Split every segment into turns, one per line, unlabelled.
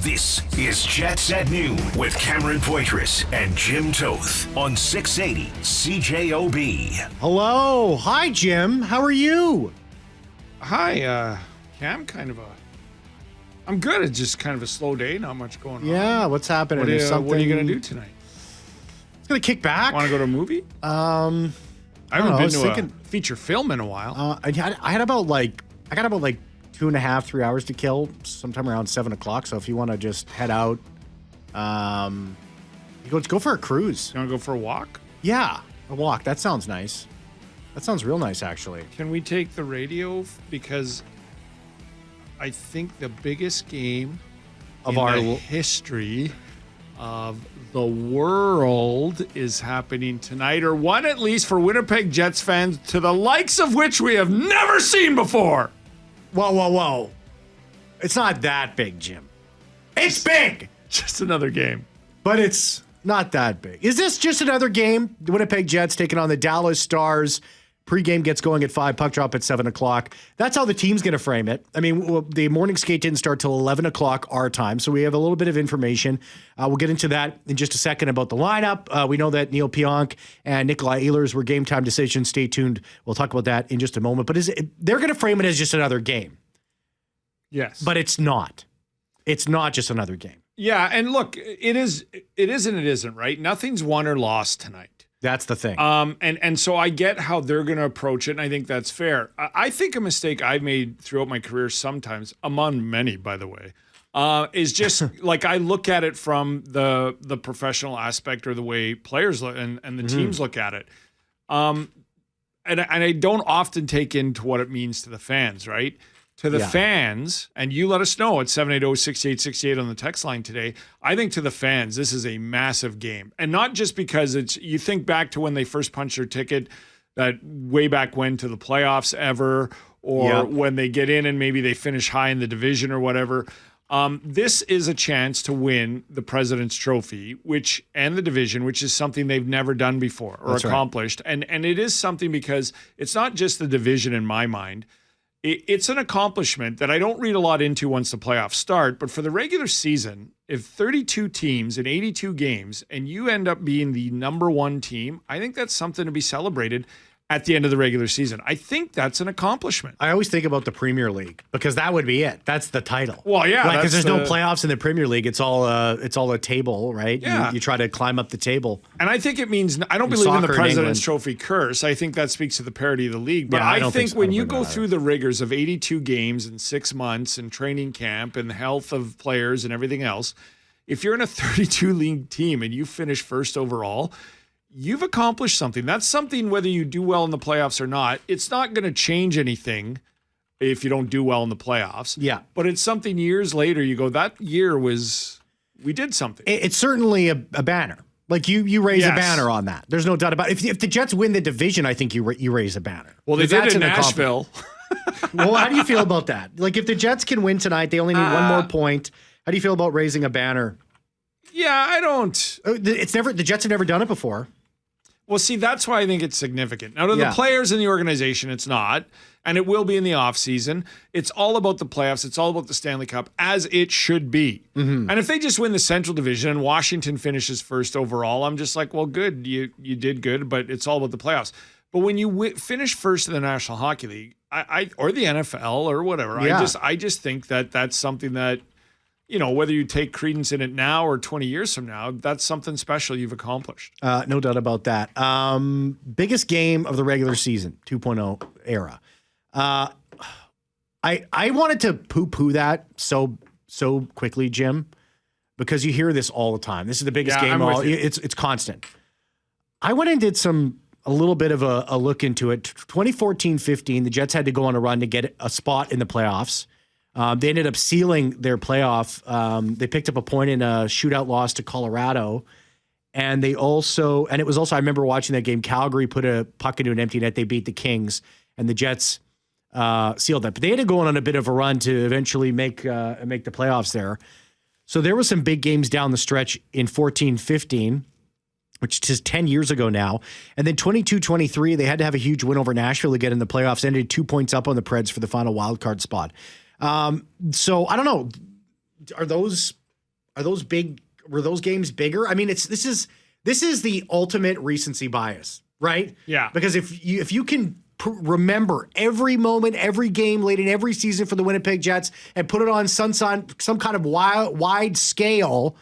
This is Jets at Noon with Cameron Poitras and Jim Toth on 680 CJOB.
Hello. Hi, Jim. How are you?
Hi, Cam. I'm good. It's just kind of a slow day. Not much going on.
Yeah, what's happening?
What are you going to do tonight?
It's going to kick back.
Want to go to a movie?
I
haven't been to a feature film in a while.
I got about 2.5, 3 hours to kill sometime around 7 o'clock. So if you want to just head out, you go for a cruise.
You want to go for a walk?
Yeah, a walk. That sounds nice. That sounds real nice, actually.
Can we take the radio? Because I think the biggest game
of
in
our
the history of the world is happening tonight, or one at least for Winnipeg Jets fans, to the likes of which we have never seen before.
Whoa. It's not that big, Jim. It's big.
Just another game.
But it's not that big. Is this just another game? The Winnipeg Jets taking on the Dallas Stars. Pre-game gets going at 5, puck drop at 7 o'clock. That's how the team's going to frame it. I mean, the morning skate didn't start till 11 o'clock our time, so we have a little bit of information. We'll get into that in just a second about the lineup. We know that Neil Pionk and Nikolai Ehlers were game time decisions. Stay tuned. We'll talk about that in just a moment. But they're going to frame it as just another game.
Yes.
But it's not. It's not just another game.
Yeah, and look, it is and it isn't, right? Nothing's won or lost tonight.
That's the thing.
And so I get how they're going to approach it, and I think that's fair. I think a mistake I've made throughout my career sometimes, among many, by the way, is just like I look at it from the professional aspect or the way players look and the teams look at it. And I don't often take into what it means to the fans, right? To the fans, and you let us know at 780-6868 on the text line today, I think to the fans, this is a massive game. And not just because you think back to when they first punched their ticket, that way back when to the playoffs ever, or when they get in and maybe they finish high in the division or whatever. This is a chance to win the President's Trophy, and the division, which is something they've never done before or accomplished. Right. And it is something because it's not just the division in my mind. It's an accomplishment that I don't read a lot into once the playoffs start, but for the regular season, if 32 teams in 82 games and you end up being the number one team, I think that's something to be celebrated at the end of the regular season. I think that's an accomplishment.
I always think about the Premier League because that would be it. That's the title.
Well, yeah.
Because there's no playoffs in the Premier League. It's all a table, right?
Yeah.
You try to climb up the table.
And I think it means, I don't believe in the President's Trophy curse. I think that speaks to the parity of the league. But I think when you go through the rigors of 82 games in 6 months and training camp and the health of players and everything else, if you're in a 32 league team and you finish first overall, you've accomplished something. That's something whether you do well in the playoffs or not. It's not going to change anything if you don't do well in the playoffs. Yeah. But it's something years later you go, that year we did something.
It's certainly a banner. Like you raise a banner on that. There's no doubt about it. If the Jets win the division, I think you raise a banner.
Well, they did in Nashville.
Well, how do you feel about that? Like if the Jets can win tonight, they only need one more point. How do you feel about raising a banner?
Yeah, I don't.
The Jets have never done it before.
Well, see, that's why I think it's significant. Now, to the players in the organization, it's not, and it will be in the offseason. It's all about the playoffs. It's all about the Stanley Cup, as it should be. Mm-hmm. And if they just win the Central Division and Washington finishes first overall, I'm just like, well, good. You did good, but it's all about the playoffs. But when you finish first in the National Hockey League, or the NFL or whatever, I just think that that's something that, whether you take credence in it now or 20 years from now, that's something special you've accomplished.
No doubt about that. Biggest game of the regular season, 2.0 era. I wanted to poo-poo that so quickly, Jim, because you hear this all the time. This is the biggest game. It's constant. I went and did a little bit of a look into it. 2014-15, the Jets had to go on a run to get a spot in the playoffs. They ended up sealing their playoff. They picked up a point in a shootout loss to Colorado. And it was also, I remember watching that game, Calgary put a puck into an empty net. They beat the Kings, and the Jets sealed that. But they had to go on a bit of a run to eventually make the playoffs there. So there were some big games down the stretch in 14-15, which is 10 years ago now. And then 22-23, they had to have a huge win over Nashville to get in the playoffs, ended 2 points up on the Preds for the final wild card spot. So I don't know. Are those Were those games bigger? I mean, this is the ultimate recency bias, right?
Yeah.
Because if you can remember every moment, every game late in every season for the Winnipeg Jets and put it on some kind of wide scale,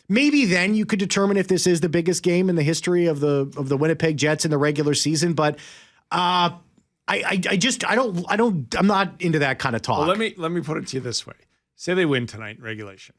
maybe then you could determine if this is the biggest game in the history of the Winnipeg Jets in the regular season. But I'm not into that kind of talk.
Well, let me put it to you this way. Say they win tonight in regulation.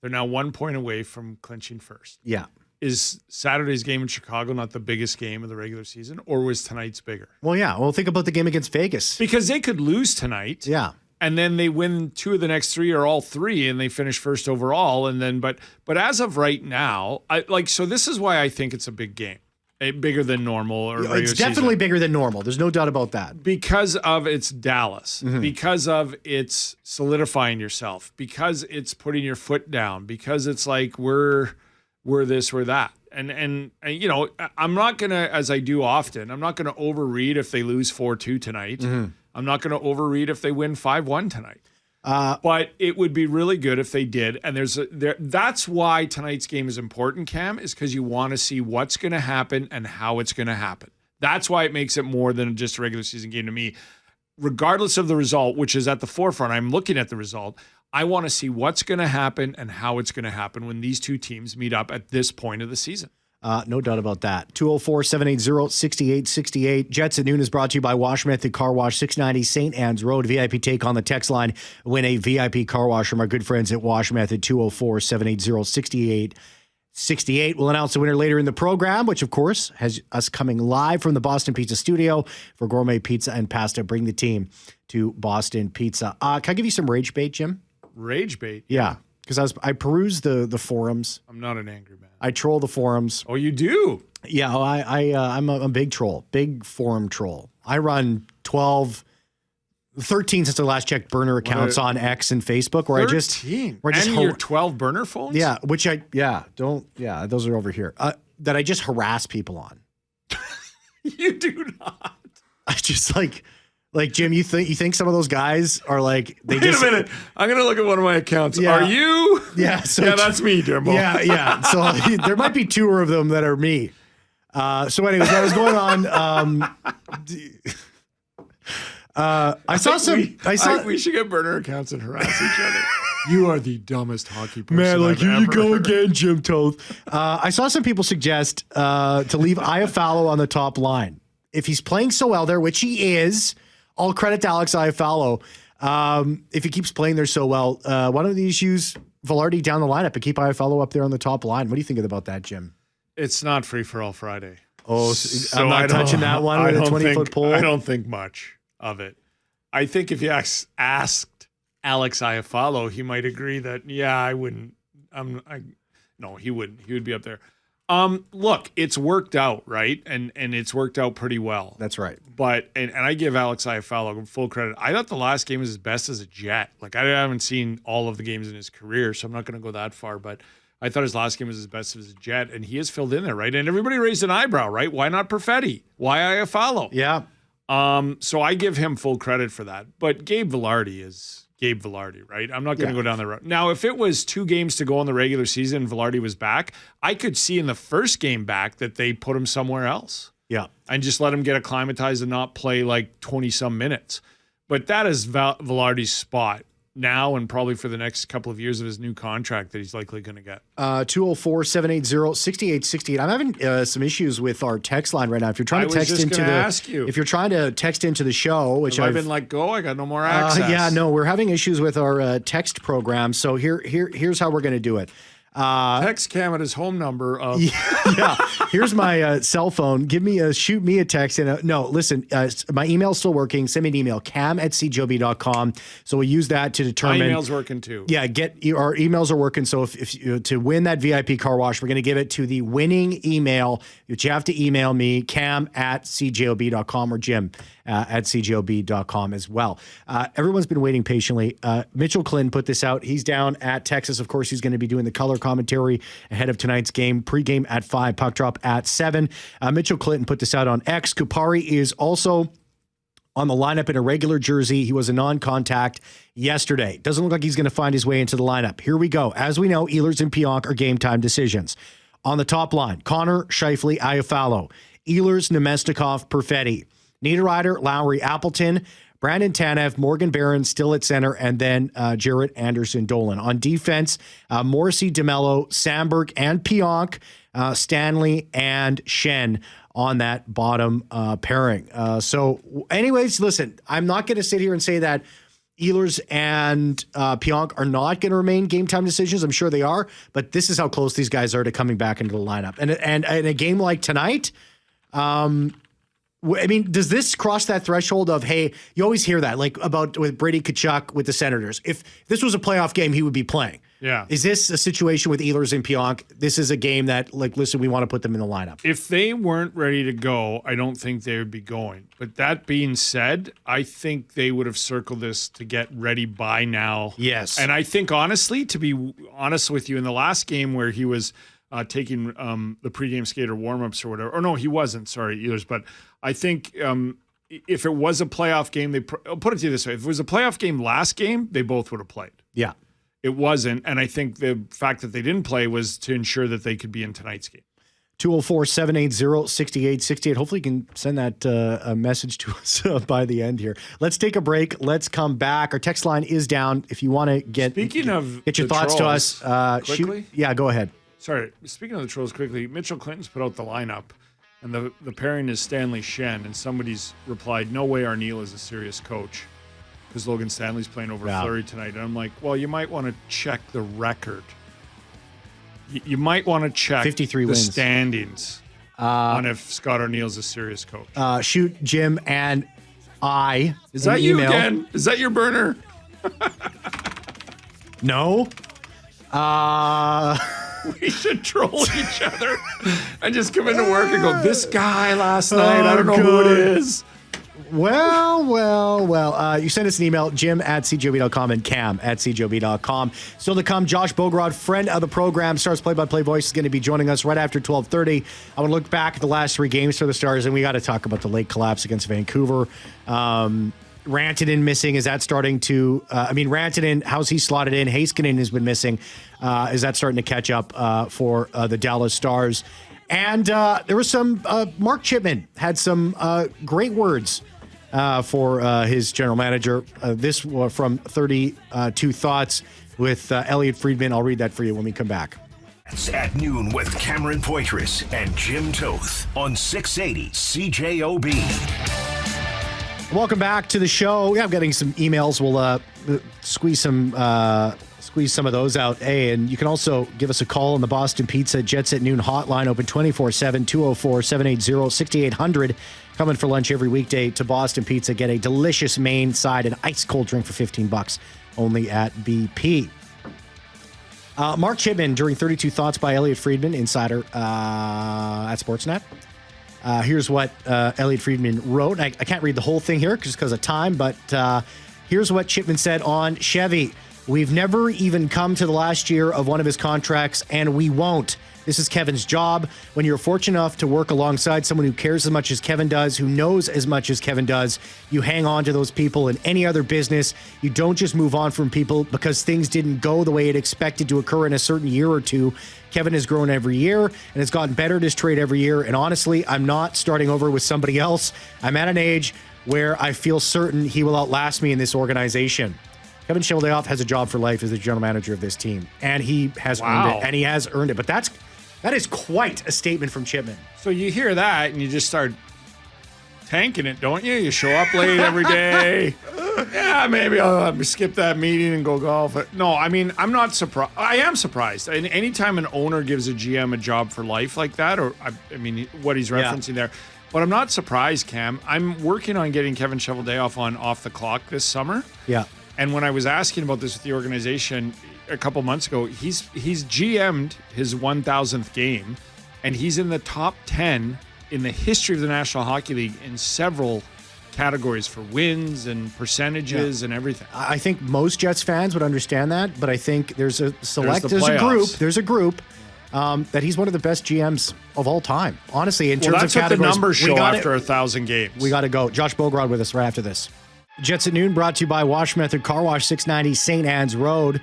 They're now 1 point away from clinching first.
Yeah.
Is Saturday's game in Chicago not the biggest game of the regular season, or was tonight's bigger?
Well, yeah. Well, think about the game against Vegas.
Because they could lose tonight.
Yeah.
And then they win 2 of the next 3 or all 3, and they finish first overall. And then, but as of right now, so this is why I think it's a big game, bigger than normal or regular
It's definitely
season.
Bigger than normal. There's no doubt about that.
Because of its Dallas, because of its solidifying yourself, because it's putting your foot down, because it's like we're this, we're that. And you know, I'm not going to, as I do often, I'm not going to overread if they lose 4-2 tonight. I'm not going to overread if they win 5-1 tonight. But it would be really good if they did. And that's why tonight's game is important, Cam, is because you want to see what's going to happen and how it's going to happen. That's why it makes it more than just a regular season game to me. Regardless of the result, which is at the forefront, I'm looking at the result. I want to see what's going to happen and how it's going to happen when these two teams meet up at this point of the season.
No doubt about that. 204-780-6868. Jets at Noon is brought to you by Wash Method Car Wash, 690 St. Anne's Road. VIP take on the text line. Win a VIP car wash from our good friends at Wash Method, 204-780-6868. We'll announce the winner later in the program, which, of course, has us coming live from the Boston Pizza Studio for gourmet pizza and pasta. Bring the team to Boston Pizza. Can I give you some rage bait, Jim?
Rage bait?
Yeah, because I perused the forums.
I'm not an angry man.
I troll the forums.
Oh, you do?
Yeah, I'm a big troll, big forum troll. I run 13 since I last checked burner accounts on X and Facebook. Where
13?
I just
and your 12 burner phones?
Yeah, those are over here. That I just harass people on.
You do not.
I just like Jim, you think some of those guys are like they
Wait a minute. I'm gonna look at one of my accounts. Yeah. Are you?
Yeah.
Yeah, that's me, Jimbo.
Yeah. So there might be 2 of them that are me. So anyways, what was going on? I saw
we should get burner accounts and harass each other. You are the dumbest hockey person.
Man, like, here you go
heard.
again, Jim Toth. I saw some people suggest to leave Iafallo on the top line. If he's playing so well there, which he is, all credit to Alex Iafallo. If he keeps playing there so well, why don't these use Velarde down the lineup and keep Iafallo up there on the top line? What do you think about that, Jim?
It's not free-for-all Friday.
Oh, so I'm not touching that one with a 20-foot pole?
I don't think much of it. I think if you asked Alex Iafallo, he might agree that, yeah, I wouldn't. No, he wouldn't. He would be up there. Look, it's worked out, right? And it's worked out pretty well.
That's right.
But and I give Alex Iafallo full credit. I thought the last game was his best as a Jet. Like, I haven't seen all of the games in his career, so I'm not going to go that far. But I thought his last game was his best as a Jet, and he has filled in there, right? And everybody raised an eyebrow, right? Why not Perfetti? Why Iafallo?
Yeah.
So I give him full credit for that. But Gabe Velarde is Gabe Velarde, right? I'm not going to go down the road. Now, if it was 2 games to go in the regular season and Velarde was back, I could see in the first game back that they put him somewhere else.
Yeah.
And just let him get acclimatized and not play like 20-some minutes. But that is Velarde's spot now and probably for the next couple of years of his new contract that he's likely going to get.
204-780-6868. I'm having some issues with our text line right now. If you're trying to text into if you're trying to text into the show, which
I've been let go, I got no more access.
Yeah, no, we're having issues with our text program. So here's how we're going to do it.
Text Cam at his home number of
Here's my cell phone. Shoot me a text. No, listen, my email's still working. Send me an email, cam@cjob.com. So we'll use that to determine.
My email's working too.
Yeah, our emails are working. So if to win that VIP car wash, we're going to give it to the winning email, which you have to email me, cam@cjob.com or jim@cjob.com as well. Everyone's been waiting patiently. Mitchell Clinton put this out. He's down at Texas. Of course, he's going to be doing the color commentary ahead of tonight's game. Pregame at 5, puck drop at 7. Mitchell Clinton put this out on X. Kupari is also on the lineup in a regular jersey. He was a non-contact yesterday. Doesn't look like he's going to find his way into the lineup. Here we go. As we know, Ehlers and Pionk are game time decisions. On the top line, Connor, Scheifele, Iafallo, Ehlers, Nemestikov, Perfetti, Niederreiter, Lowry, Appleton, Brandon Tanev, Morgan Barron still at center, and then Jarrett Anderson-Dolan. On defense, Morrissey, DeMello, Samberg, and Pionk, Stanley, and Shen on that bottom pairing. So anyways, listen, I'm not going to sit here and say that Ehlers and Pionk are not going to remain game time decisions. I'm sure they are, but this is how close these guys are to coming back into the lineup. And in a game like tonight, I mean, does this cross that threshold of, hey, you always hear that, like about with Brady Tkachuk with the Senators. If this was a playoff game, he would be playing.
Yeah.
Is this a situation with Ehlers and Pionk? This is a game that, like, listen, we want to put them in the lineup.
If they weren't ready to go, I don't think they would be going. But that being said, I think they would have circled this to get ready by now.
Yes.
And I think, honestly, to be honest with you, in the last game where he was taking the pregame skater warmups or whatever, or no, he wasn't, sorry, Ehlers, but I think if it was a playoff game, I'll put it to you this way. If it was a playoff game last game, they both would have played.
Yeah.
It wasn't, and I think the fact that they didn't play was to ensure that they could be in tonight's game.
204-780-6868. Hopefully you can send that a message to us by the end here. Let's take a break. Let's come back. Our text line is down. If you want to get your thoughts to us,
quickly.
Yeah, go ahead.
Sorry, speaking of the Trolls quickly, Mitchell Clinton's put out the lineup, and the pairing is Stanley Shen, and somebody's replied, no way Arneal is a serious coach because Logan Stanley's playing over Fleury tonight. And I'm like, well, you might want to check the record. You might want to check
53
the
wins.
Standings on if Scott Arneal's a serious coach.
Shoot Jim and I.
Is that you again? Is that your burner?
No.
We should troll each other and just come into work and go, this guy last night, I don't know who it is.
Well. You send us an email, jim@cjob.com and cam@cjob.com. Still to come, Josh Bogorad, friend of the program, Stars play-by-play voice, is going to be joining us right after 12:30. I want to look back at the last three games for the Stars, and we got to talk about the late collapse against Vancouver. Rantanen missing. Is that starting to, Rantanen, how's he slotted in? Heiskanen has been missing. Is that starting to catch up for the Dallas Stars? And there was some, Mark Chipman had some great words for his general manager. This from 32 Thoughts with Elliot Friedman. I'll read that for you when we come back.
It's at noon with Cameron Poitras and Jim Toth on 680 CJOB.
Welcome back to the show. Yeah, I'm getting some emails. We'll squeeze some of those out. Hey, and you can also give us a call on the Boston Pizza Jets at Noon hotline, open 24/7, 204-780-6800. Coming for lunch every weekday to Boston Pizza. Get a delicious main, side, and ice cold drink for $15 only at BP. Mark Chipman during 32 Thoughts by Elliot Friedman, insider at Sportsnet. Here's what Elliot Friedman wrote. I can't read the whole thing here just because of time, but here's what Chipman said on Chevy. We've never even come to the last year of one of his contracts, and we won't. This is Kevin's job. When you're fortunate enough to work alongside someone who cares as much as Kevin does, who knows as much as Kevin does, you hang on to those people. In any other business, you don't just move on from people because things didn't go the way it expected to occur in a certain year or two. Kevin has grown every year and has gotten better at his trade every year. And honestly, I'm not starting over with somebody else. I'm at an age where I feel certain he will outlast me in this organization. Kevin Cheveldayoff has a job for life as the general manager of this team, and he has earned it. And he has earned it. But that is quite a statement from Chipman.
So you hear that, and you just start tanking it, don't you? You show up late every day. Yeah, maybe I'll skip that meeting and go golf. No, I mean, I'm not surprised. I am surprised. And anytime an owner gives a GM a job for life like that, or I mean, what he's referencing there. But I'm not surprised, Cam. I'm working on getting Kevin Cheveldayoff on Off the Clock this summer.
Yeah.
And when I was asking about this with the organization a couple months ago, he's GM'd his 1,000th game, and he's in the top 10 in the history of the National Hockey League in several categories for wins and percentages and everything.
I think most Jets fans would understand that, but I think there's a group that he's one of the best GMs of all time. Honestly, in terms of
that's what
categories.
The numbers show after 1,000 games.
We got to go. Josh Bogorad with us right after this. Jets at Noon brought to you by Wash Method Car Wash, 690 St. Anne's Road.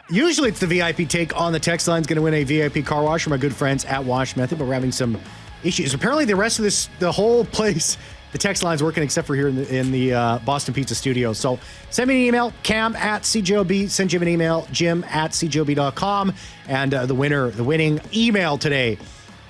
Usually it's the VIP take on the text line is going to win a VIP car wash from our good friends at Wash Method, but we're having some issues. Apparently the rest of the whole place, the text line's working except for here in the Boston Pizza studio. So send me an email, cam@cjob, send Jim an email, jim@cjob.com. And the winning email today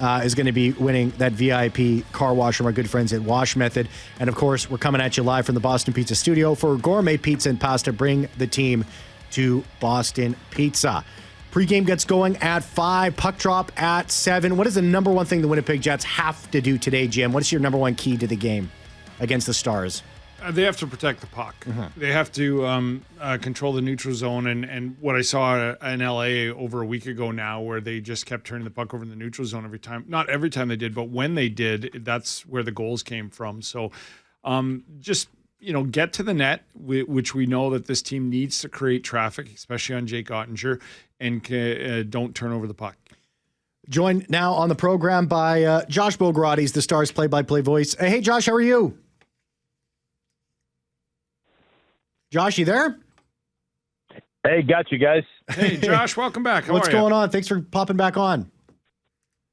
is going to be winning that VIP car wash from our good friends at Wash Method. And of course, we're coming at you live from the Boston Pizza studio for gourmet pizza and pasta. Bring the team to Boston Pizza. Pre-game gets going at 5, puck drop at 7. What is the number one thing the Winnipeg Jets have to do today, Jim? What is your number one key to the game against the Stars?
They have to protect the puck. Mm-hmm. They have to control the neutral zone. And what I saw in LA over a week ago now, where they just kept turning the puck over in the neutral zone every time. Not every time they did, but when they did, that's where the goals came from. So just, get to the net, which we know that this team needs to create traffic, especially on Jake Ottinger, and don't turn over the puck.
Joined now on the program by Josh Bogorad. He's the Stars play-by-play voice. Hey, Josh, how are you? Josh, you there?
Hey, got you guys.
Hey, Josh, welcome back.
What's going on? Thanks for popping back on.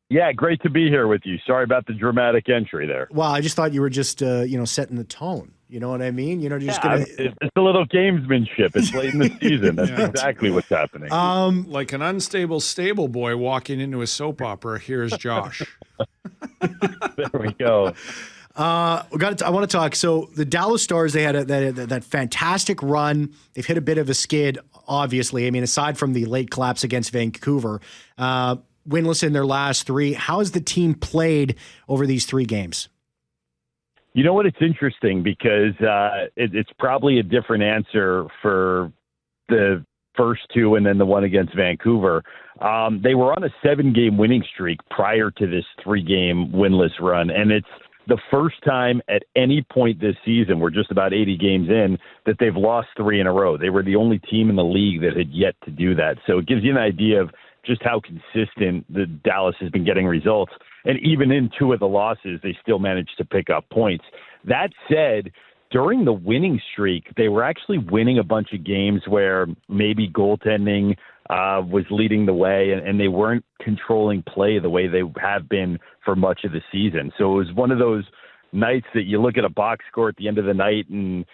Yeah, great to be here with you. Sorry about the dramatic entry there.
Well, I just thought you were just, setting the tone. You know what I mean? You're just gonna.
It's a little gamesmanship. It's late in the season. That's exactly what's happening.
Like an unstable stable boy walking into a soap opera. Here's Josh.
There we go.
I want to talk. So the Dallas Stars, they had that fantastic run. They've hit a bit of a skid, obviously. I mean, aside from the late collapse against Vancouver, winless in their last 3. How has the team played over these 3 games?
You know what? It's interesting because it's probably a different answer for the first 2 and then the one against Vancouver. They were on a 7-game winning streak prior to this 3-game winless run, and it's the first time at any point this season, we're just about 80 games in, that they've lost 3 in a row. They were the only team in the league that had yet to do that. So it gives you an idea of just how consistent the Dallas has been getting results. And even in 2 of the losses, they still managed to pick up points. That said, during the winning streak, they were actually winning a bunch of games where maybe goaltending was leading the way, and they weren't controlling play the way they have been for much of the season. So it was one of those nights that you look at a box score at the end of the night and,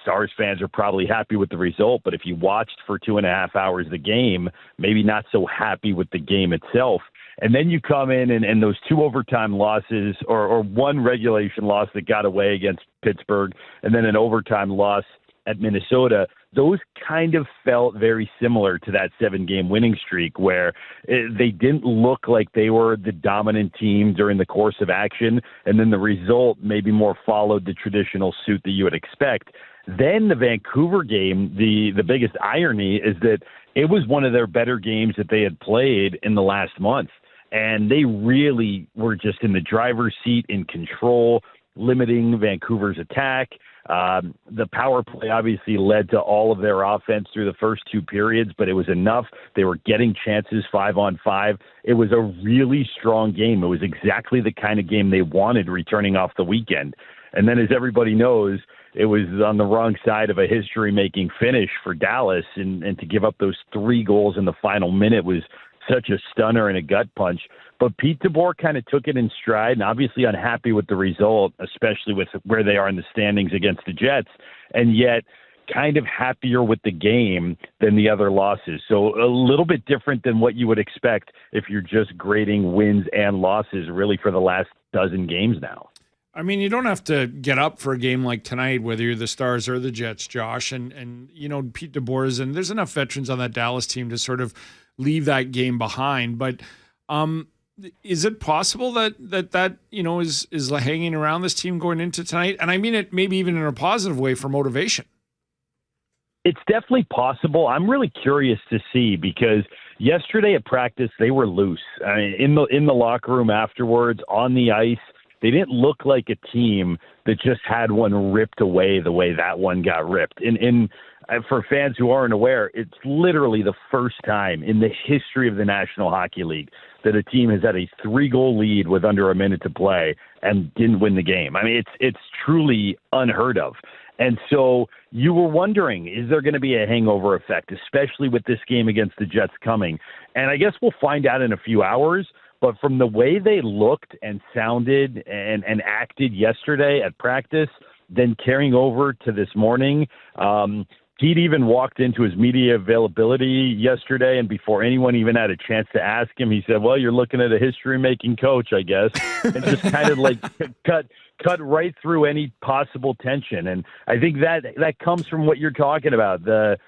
Stars fans are probably happy with the result. But if you watched for 2.5 hours the game, maybe not so happy with the game itself. And then you come in and those 2 overtime losses or 1 regulation loss that got away against Pittsburgh and then an overtime loss at Minnesota, those kind of felt very similar to that 7-game winning streak where they didn't look like they were the dominant team during the course of action, and then the result maybe more followed the traditional suit that you would expect. Then the Vancouver game, the biggest irony is that it was one of their better games that they had played in the last month, and they really were just in the driver's seat, in control, limiting Vancouver's attack. The power play obviously led to all of their offense through the first 2 periods, but it was enough. They were getting chances 5-on-5. It was a really strong game. It was exactly the kind of game they wanted returning off the weekend. And then, as everybody knows, it was on the wrong side of a history-making finish for Dallas, and to give up those 3 goals in the final minute was such a stunner and a gut punch. But Pete DeBoer kind of took it in stride, and obviously unhappy with the result, especially with where they are in the standings against the Jets, and yet kind of happier with the game than the other losses. So a little bit different than what you would expect if you're just grading wins and losses really for the last 12 games now.
I mean, you don't have to get up for a game like tonight, whether you're the Stars or the Jets, Josh. And Pete DeBoer and there's enough veterans on that Dallas team to sort of leave that game behind. But is it possible that is hanging around this team going into tonight? And I mean it maybe even in a positive way for motivation.
It's definitely possible. I'm really curious to see because yesterday at practice they were loose. I mean, in the locker room afterwards, on the ice, they didn't look like a team that just had one ripped away the way that one got ripped. In for fans who aren't aware, it's literally the first time in the history of the National Hockey League that a team has had a 3-goal lead with under a minute to play and didn't win the game. I mean, it's truly unheard of. And so you were wondering, is there going to be a hangover effect, especially with this game against the Jets coming? And I guess we'll find out in a few hours. But from the way they looked and sounded and acted yesterday at practice, then carrying over to this morning, Pete even walked into his media availability yesterday, and before anyone even had a chance to ask him, he said, well, you're looking at a history-making coach, I guess, and just kind of like cut right through any possible tension. And I think that comes from what you're talking about, the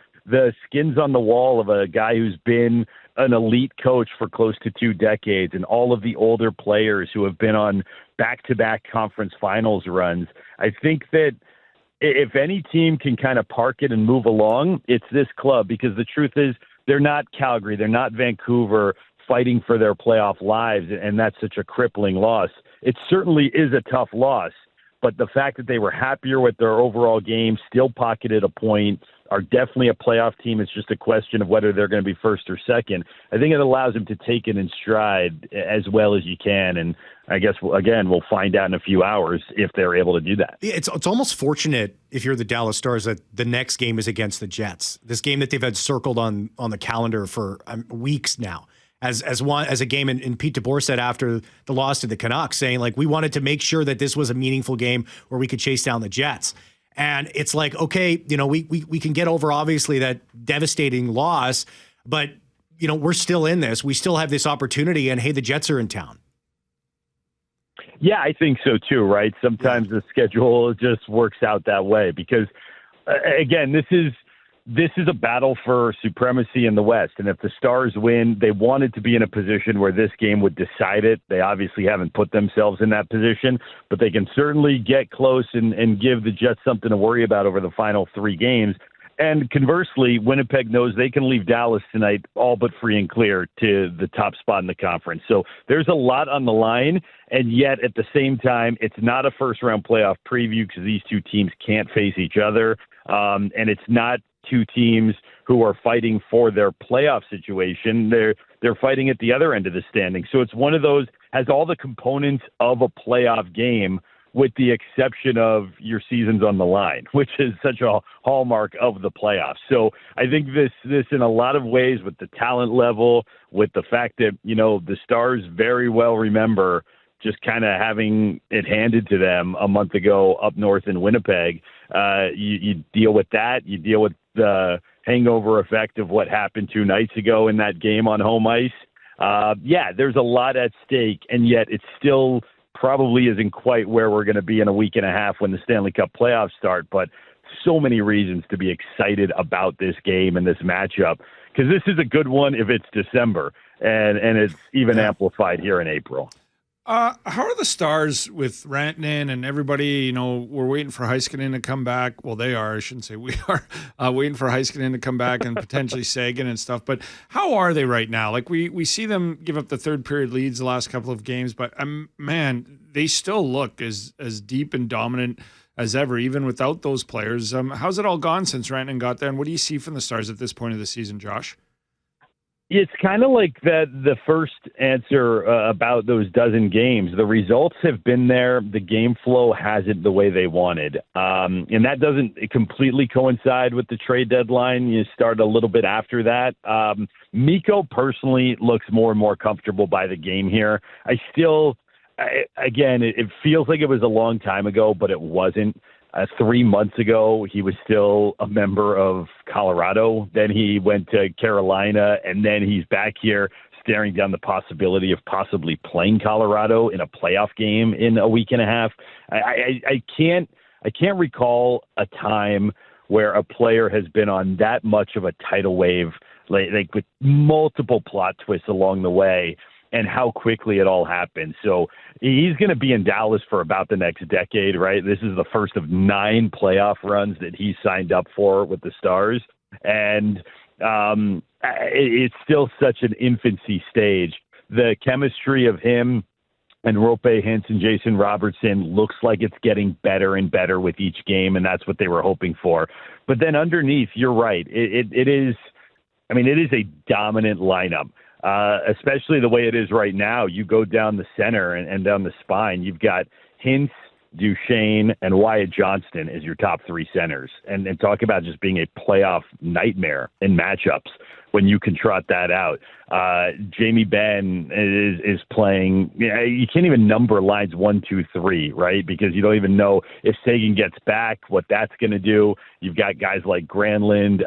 skins on the wall of a guy who's been an elite coach for close to 2 decades, and all of the older players who have been on back-to-back conference finals runs. I think that if any team can kind of park it and move along, it's this club, because the truth is they're not Calgary, they're not Vancouver fighting for their playoff lives, and that's such a crippling loss. It certainly is a tough loss, but the fact that they were happier with their overall game, still pocketed a point, are definitely a playoff team. It's just a question of whether they're going to be first or second. I think it allows them to take it in stride as well as you can. And I guess, again, we'll find out in a few hours if they're able to do that.
Yeah, it's almost fortunate if you're the Dallas Stars that the next game is against the Jets. This game that they've had circled on the calendar for weeks now. As a game, and Pete DeBoer said after the loss to the Canucks, saying, like, we wanted to make sure that this was a meaningful game where we could chase down the Jets. And it's like, okay, we can get over, obviously, that devastating loss, but, we're still in this. We still have this opportunity, and, hey, the Jets are in town.
Yeah, I think so, too, right? Sometimes the schedule just works out that way because, again, this is a battle for supremacy in the West. And if the Stars win, they wanted to be in a position where this game would decide it. They obviously haven't put themselves in that position, but they can certainly get close and give the Jets something to worry about over the final 3 games. And conversely, Winnipeg knows they can leave Dallas tonight all but free and clear to the top spot in the conference. So there's a lot on the line, and yet at the same time, it's not a first-round playoff preview because these two teams can't face each other, and it's not two teams who are fighting for their playoff situation. They're fighting at the other end of the standing. So it's one of those, has all the components of a playoff game with the exception of your season's on the line, which is such a hallmark of the playoffs. So I think this in a lot of ways, with the talent level, with the fact that, the Stars very well remember just kind of having it handed to them a month ago up north in Winnipeg. You deal with that. You deal with the hangover effect of what happened 2 nights ago in that game on home ice. There's a lot at stake, and yet it still probably isn't quite where we're going to be in a week and a half when the Stanley Cup playoffs start. But so many reasons to be excited about this game and this matchup, because this is a good one if it's December, and it's even amplified here in April.
How are the Stars with Rantanen and everybody? We're waiting for Heiskanen to come back. Well, they are. I shouldn't say we are waiting for Heiskanen to come back and potentially Sagan and stuff. But how are they right now? Like we see them give up the third period leads the last couple of games, but man, they still look as deep and dominant as ever, even without those players. How's it all gone since Rantanen got there? And what do you see from the Stars at this point of the season, Josh?
It's kind of like the first answer about those dozen games. The results have been there. The game flow hasn't the way they wanted. And that doesn't completely coincide with the trade deadline. You start a little bit after that. Mikko personally looks more and more comfortable by the game here. Again, it feels like it was a long time ago, but it wasn't. 3 months ago, he was still a member of Colorado. Then he went to Carolina, and then he's back here staring down the possibility of possibly playing Colorado in a playoff game in a week and a half. I can't recall a time where a player has been on that much of a tidal wave, like with multiple plot twists along the way, and how quickly it all happened. So he's going to be in Dallas for about the next decade, right? This is the first of 9 playoff runs that he signed up for with the Stars. And it's still such an infancy stage. The chemistry of him and Rope Hintz and Jason Robertson looks like it's getting better and better with each game, and that's what they were hoping for. But then underneath, you're right. It is, I mean, it is a dominant lineup, especially the way it is right now. You go down the center and down the spine, you've got Hintz, Duchesne, and Wyatt Johnston as your top three centers. And talk about just being a playoff nightmare in matchups when you can trot that out. Jamie Benn is playing. You can't even number lines 1, 2, 3, right? Because you don't even know if Sagan gets back, what that's going to do. You've got guys like Granlund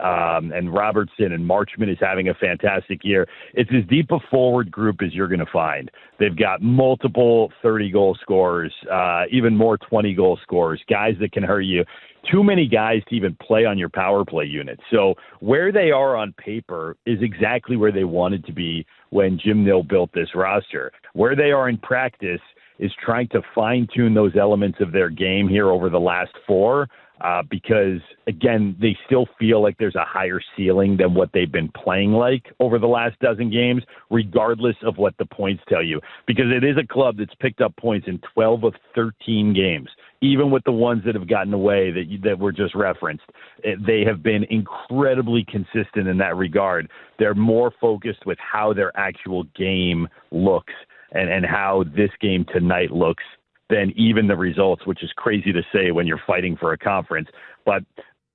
and Robertson, and Marchment is having a fantastic year. It's as deep a forward group as you're going to find. They've got multiple 30-goal scorers, even more 20-goal scorers, guys that can hurt you. Too many guys to even play on your power play unit. So where they are on paper is exactly where they wanted to be when Jim Nill built this roster. Where they are in practice is trying to fine-tune those elements of their game here over the last 4, because, again, they still feel like there's a higher ceiling than what they've been playing like over the last dozen games, regardless of what the points tell you. Because it is a club that's picked up points in 12 of 13 games. Even with the ones that have gotten away that were just referenced, they have been incredibly consistent in that regard. They're more focused with how their actual game looks and how this game tonight looks than even the results, which is crazy to say when you're fighting for a conference. But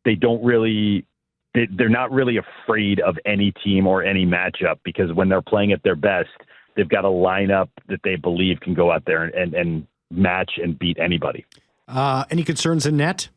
they're not really afraid of any team or any matchup, because when they're playing at their best, they've got a lineup that they believe can go out there and match and beat anybody.
Any concerns in net?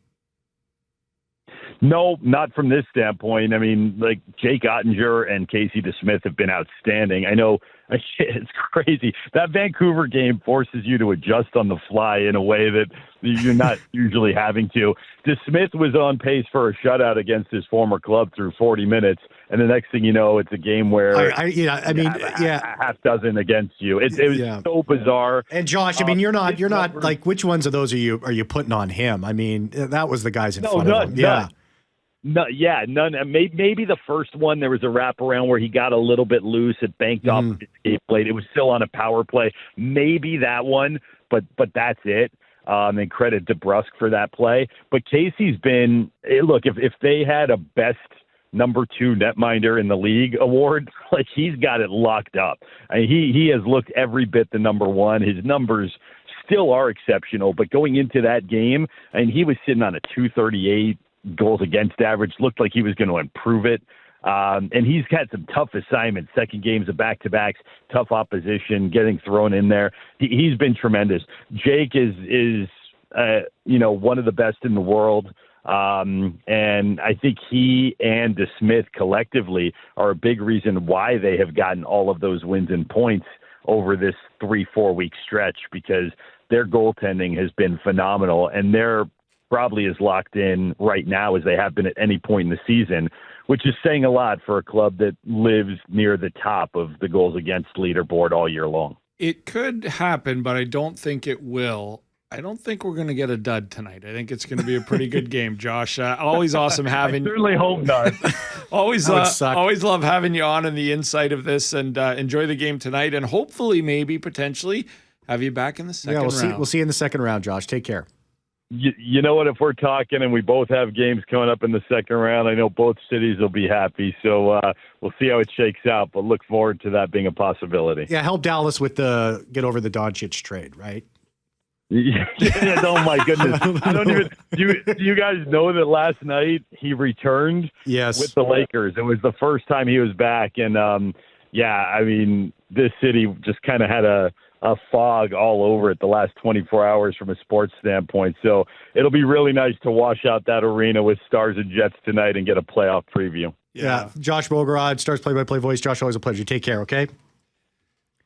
No, not from this standpoint. I mean, like, Jake Ottinger and Casey DeSmith have been outstanding. I know it's crazy. That Vancouver game forces you to adjust on the fly in a way that you're not usually having to. DeSmith was on pace for a shutout against his former club through 40 minutes, and the next thing you know, it's a game where half dozen against you. It was so bizarre.
And Josh, I mean, you're not like, which ones of those are you putting on him? I mean, that was the guys in front of him. Yeah.
None. Maybe the first one, there was a wraparound where he got a little bit loose. It banked off his escape plate. It was still on a power play. Maybe that one, but that's it. And credit DeBrusque for that play. But Casey's been, look, if they had a best number 2 netminder in the league award, like, he's got it locked up. I mean, he has looked every bit the number 1. His numbers still are exceptional, but going into that game, I mean, he was sitting on a 238 goals against average, looked like he was going to improve it. And he's had some tough assignments, second games of back-to-backs, tough opposition, getting thrown in there. He's been tremendous. Jake is one of the best in the world. And I think he and DeSmith collectively are a big reason why they have gotten all of those wins and points over this 3-4 week stretch, because their goaltending has been phenomenal, and they're probably as locked in right now as they have been at any point in the season, which is saying a lot for a club that lives near the top of the goals against leaderboard all year long.
It could happen, but I don't think it will. I don't think we're going to get a dud tonight. I think it's going to be a pretty good game, Josh. Always awesome having you.
I certainly hope not.
always love having you on the insight of this, and enjoy the game tonight, and hopefully, maybe, potentially, have you back in the second round.
We'll see you in the second round, Josh. Take care.
You know what? If we're talking and we both have games coming up in the second round, I know both cities will be happy. So we'll see how it shakes out, but look forward to that being a possibility.
Yeah, help Dallas with get over the Doncic trade, right?
Yeah, oh my goodness! I don't even. Do you guys know that last night he returned?
Yes,
with the Lakers. It was the first time he was back, and I mean, this city just kind of had a fog all over it the last 24 hours from a sports standpoint. So it'll be really nice to wash out that arena with Stars and Jets tonight and get a playoff preview.
Yeah. Josh Bogorad, Stars play-by-play voice. Josh, always a pleasure. Take care, okay?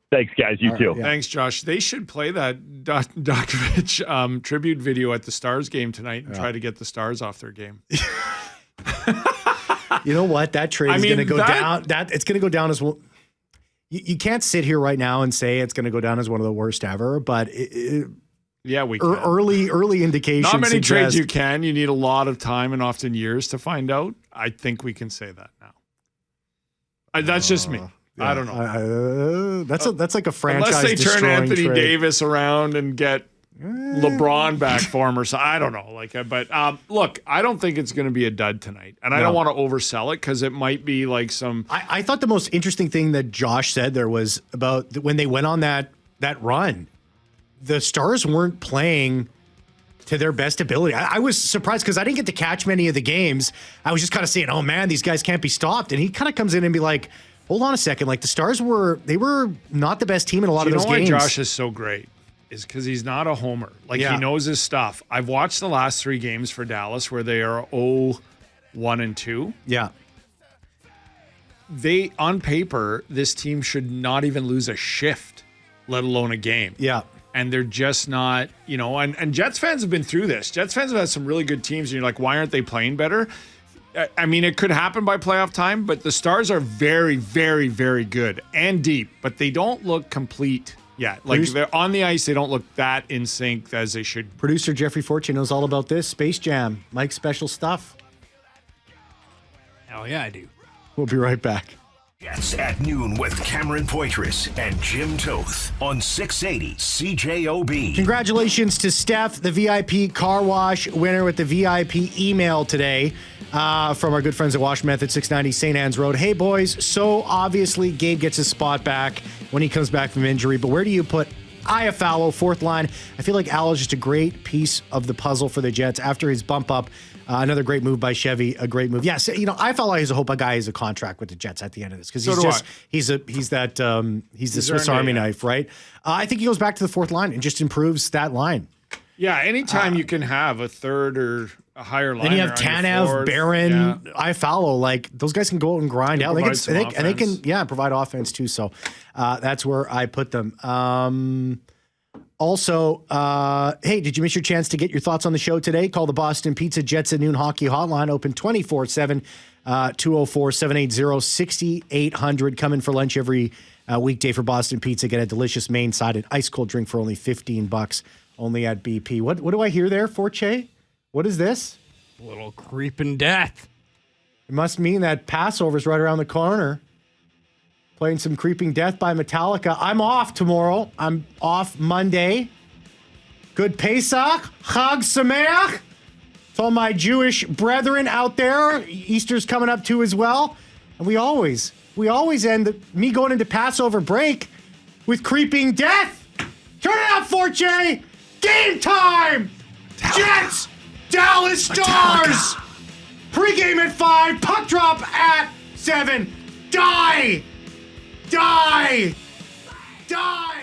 Thanks, guys. You too.
Yeah. Thanks, Josh. They should play that Dokovic tribute video at the Stars game tonight and try to get the Stars off their game.
You know what? That trade is going to go down. It's going to go down as well. You can't sit here right now and say it's going to go down as one of the worst ever, but we can. Early indications.
Not many trades you can. You need a lot of time and often years to find out. I think we can say that now. That's just me. Yeah, I don't know.
That's like a franchise.
Unless they turn Anthony
trade.
Davis around and get LeBron back for him or so. I don't know. But look, I don't think it's going to be a dud tonight. And I don't want to oversell it because it might be like some.
I thought the most interesting thing that Josh said there was about when they went on that run, the Stars weren't playing to their best ability. I was surprised because I didn't get to catch many of the games. I was just kind of saying, oh man, these guys can't be stopped. And he kind of comes in and be like, hold on a second. Like the Stars were not the best team in a lot of those games.
You know why Josh is so great is because he's not a homer. He knows his stuff. I've watched the last 3 games for Dallas where they are 0-1-2.
Yeah.
They, on paper, this team should not even lose a shift, let alone a game.
Yeah.
And they're just not, and Jets fans have been through this. Jets fans have had some really good teams, and you're like, why aren't they playing better? I mean, it could happen by playoff time, but the Stars are very, very, very good and deep, but they don't look complete yet. They're on the ice, they don't look that in sync as they should.
Producer Jeffrey Fortune knows all about this. Space Jam, Mike's special stuff.
Hell yeah, I do.
We'll be right back.
Jets at noon with Cameron Poitras and Jim Toth on 680 CJOB.
Congratulations to Steph, the VIP car wash winner with the VIP email today from our good friends at Wash Method, 690 St. Anne's Road. Hey, boys, so obviously Gabe gets his spot back when he comes back from injury, but where do you put Iafallo, fourth line? I feel like Al is just a great piece of the puzzle for the Jets after his bump up. Another great move by Chevy, a great move. Yes, Iafallo has a hope a guy has a contract with the Jets at the end of this because he's the Swiss Army knife, right? I think he goes back to the fourth line and just improves that line.
Yeah, anytime you can have a third or a higher line.
Then you have Tanev, Barron, Iafallo. Like those guys can go out and grind out. They can provide offense too. So that's where I put them. Also, hey, did you miss your chance to get your thoughts on the show today? Call the Boston Pizza Jets at Noon Hockey Hotline, open 24/7, 204-780-6800. Come in for lunch every weekday for Boston Pizza. Get a delicious main-sided ice-cold drink for only $15, only at BP. What do I hear there, Forche? What is this?
A little creeping death.
It must mean that Passover's right around the corner. Playing some Creeping Death by Metallica. I'm off tomorrow. I'm off Monday. Good Pesach. Chag Sameach. To all my Jewish brethren out there. Easter's coming up too as well. And we always end me going into Passover break with Creeping Death. Turn it up, Forche. Game time. Metallica. Jets. Dallas Stars. Pre-game at 5. Puck drop at 7. Die. Die! Die!